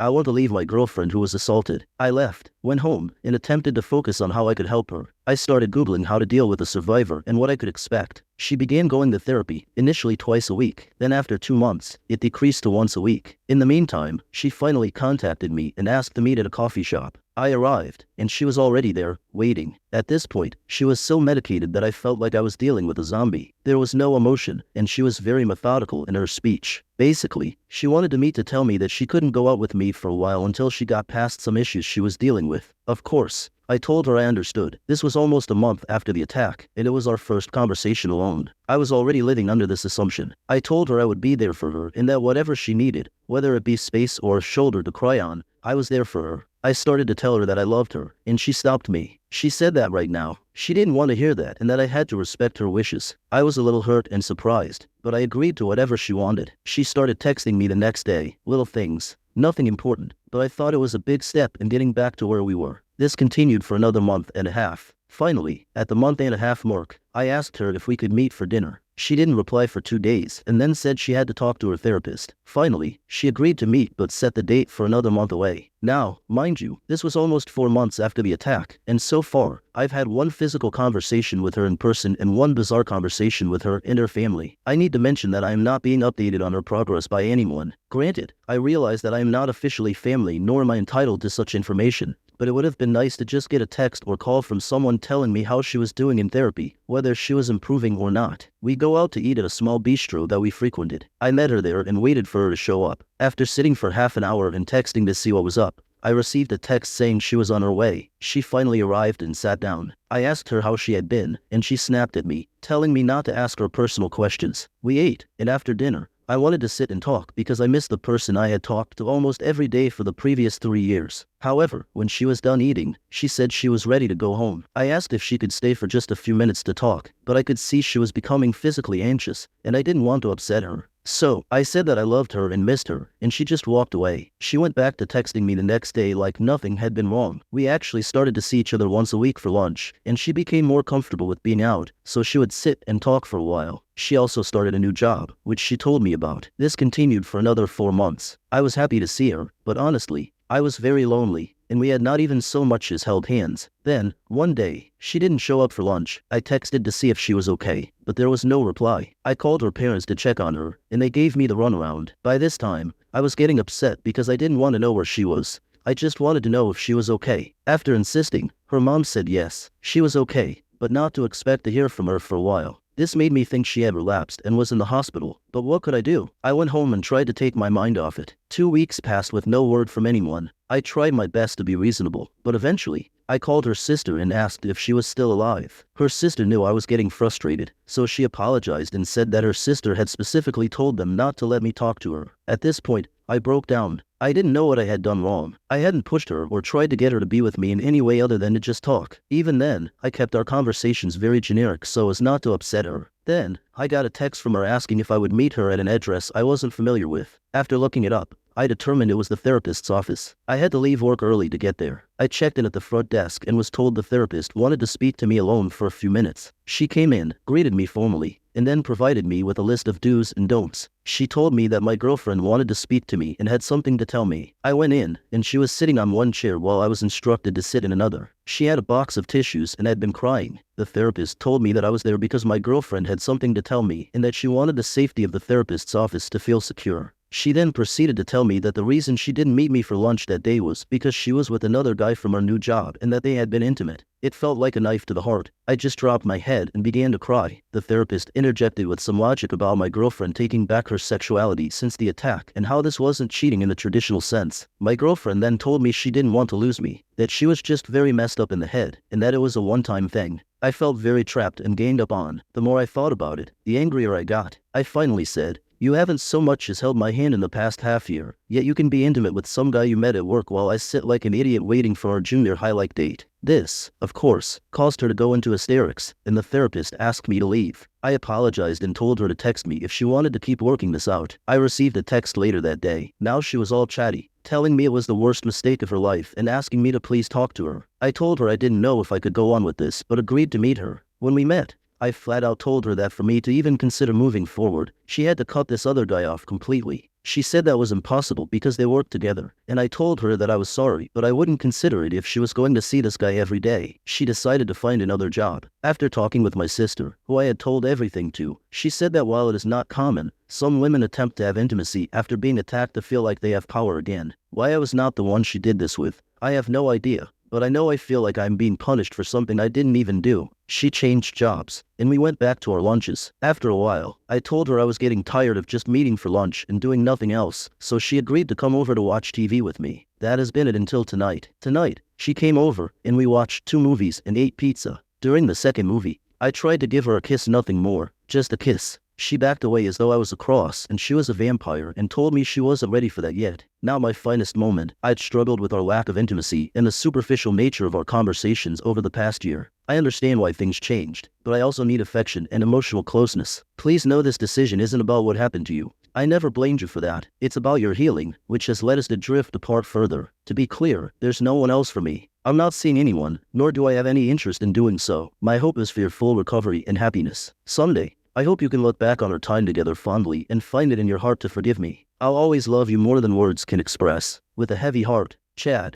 I want to leave my girlfriend who was assaulted. I left, went home, and attempted to focus on how I could help her. I started Googling how to deal with a survivor and what I could expect. She began going to therapy, initially twice a week. Then after 2 months, it decreased to once a week. In the meantime, she finally contacted me and asked to meet at a coffee shop. I arrived, and she was already there, waiting. At this point, she was so medicated that I felt like I was dealing with a zombie. There was no emotion, and she was very methodical in her speech. Basically, she wanted to meet to tell me that she couldn't go out with me for a while until she got past some issues she was dealing with. Of course, I told her I understood. This was almost a month after the attack, and it was our first conversation alone. I was already living under this assumption. I told her I would be there for her and that whatever she needed, whether it be space or a shoulder to cry on, I was there for her. I started to tell her that I loved her, and she stopped me. She said that right now, she didn't want to hear that and that I had to respect her wishes. I was a little hurt and surprised, but I agreed to whatever she wanted. She started texting me the next day, little things, nothing important, but I thought it was a big step in getting back to where we were. This continued for another month and a half. Finally, at the month-and-a-half mark, I asked her if we could meet for dinner. She didn't reply for 2 days and then said she had to talk to her therapist. Finally, she agreed to meet but set the date for another month away. Now, mind you, this was almost 4 months after the attack, and so far, I've had one physical conversation with her in person and one bizarre conversation with her and her family. I need to mention that I am not being updated on her progress by anyone. Granted, I realize that I am not officially family nor am I entitled to such information, but it would have been nice to just get a text or call from someone telling me how she was doing in therapy, whether she was improving or not. We go out to eat at a small bistro that we frequented. I met her there and waited for her to show up. After sitting for half an hour and texting to see what was up, I received a text saying she was on her way. She finally arrived and sat down. I asked her how she had been, and she snapped at me, telling me not to ask her personal questions. We ate, and after dinner, I wanted to sit and talk because I missed the person I had talked to almost every day for the previous 3 years. However, when she was done eating, she said she was ready to go home. I asked if she could stay for just a few minutes to talk, but I could see she was becoming physically anxious, and I didn't want to upset her. So, I said that I loved her and missed her, and she just walked away. She went back to texting me the next day like nothing had been wrong. We actually started to see each other once a week for lunch, and she became more comfortable with being out, so she would sit and talk for a while. She also started a new job, which she told me about. This continued for another 4 months. I was happy to see her, but honestly, I was very lonely, and we had not even so much as held hands. Then, one day, she didn't show up for lunch. I texted to see if she was okay, but there was no reply. I called her parents to check on her, and they gave me the runaround. By this time, I was getting upset because I didn't want to know where she was. I just wanted to know if she was okay. After insisting, her mom said yes, she was okay, but not to expect to hear from her for a while. This made me think she had relapsed and was in the hospital, but what could I do? I went home and tried to take my mind off it. 2 weeks passed with no word from anyone. I tried my best to be reasonable, but eventually, I called her sister and asked if she was still alive. Her sister knew I was getting frustrated, so she apologized and said that her sister had specifically told them not to let me talk to her. At this point, I broke down. I didn't know what I had done wrong. I hadn't pushed her or tried to get her to be with me in any way other than to just talk. Even then, I kept our conversations very generic so as not to upset her. Then, I got a text from her asking if I would meet her at an address I wasn't familiar with. After looking it up, I determined it was the therapist's office. I had to leave work early to get there. I checked in at the front desk and was told the therapist wanted to speak to me alone for a few minutes. She came in, greeted me formally, and then provided me with a list of do's and don'ts. She told me that my girlfriend wanted to speak to me and had something to tell me. I went in, and she was sitting on one chair while I was instructed to sit in another. She had a box of tissues and had been crying. The therapist told me that I was there because my girlfriend had something to tell me and that she wanted the safety of the therapist's office to feel secure. She then proceeded to tell me that the reason she didn't meet me for lunch that day was because she was with another guy from her new job and that they had been intimate. It felt like a knife to the heart. I just dropped my head and began to cry. The therapist interjected with some logic about my girlfriend taking back her sexuality since the attack and how this wasn't cheating in the traditional sense. My girlfriend then told me she didn't want to lose me, that she was just very messed up in the head, and that it was a one-time thing. I felt very trapped and ganged up on. The more I thought about it, the angrier I got. I finally said, "You haven't so much as held my hand in the past half year, yet you can be intimate with some guy you met at work while I sit like an idiot waiting for our junior highlight date." This, of course, caused her to go into hysterics, and the therapist asked me to leave. I apologized and told her to text me if she wanted to keep working this out. I received a text later that day. Now she was all chatty, telling me it was the worst mistake of her life and asking me to please talk to her. I told her I didn't know if I could go on with this, but agreed to meet her. When we met, I flat out told her that for me to even consider moving forward, she had to cut this other guy off completely. She said that was impossible because they worked together, and I told her that I was sorry, but I wouldn't consider it if she was going to see this guy every day. She decided to find another job. After talking with my sister, who I had told everything to, she said that while it is not common, some women attempt to have intimacy after being attacked to feel like they have power again. Why I was not the one she did this with, I have no idea. But I know I feel like I'm being punished for something I didn't even do. She changed jobs, and we went back to our lunches. After a while, I told her I was getting tired of just meeting for lunch and doing nothing else, so she agreed to come over to watch TV with me. That has been it until tonight. Tonight, she came over, and we watched 2 movies and ate pizza. During the second movie, I tried to give her a kiss, nothing more, just a kiss. She backed away as though I was a cross and she was a vampire and told me she wasn't ready for that yet. Not my finest moment. I'd struggled with our lack of intimacy and the superficial nature of our conversations over the past year. I understand why things changed, but I also need affection and emotional closeness. Please know this decision isn't about what happened to you. I never blamed you for that. It's about your healing, which has led us to drift apart further. To be clear, there's no one else for me. I'm not seeing anyone, nor do I have any interest in doing so. My hope is for your full recovery and happiness. Someday, I hope you can look back on our time together fondly and find it in your heart to forgive me. I'll always love you more than words can express. With a heavy heart, Chad.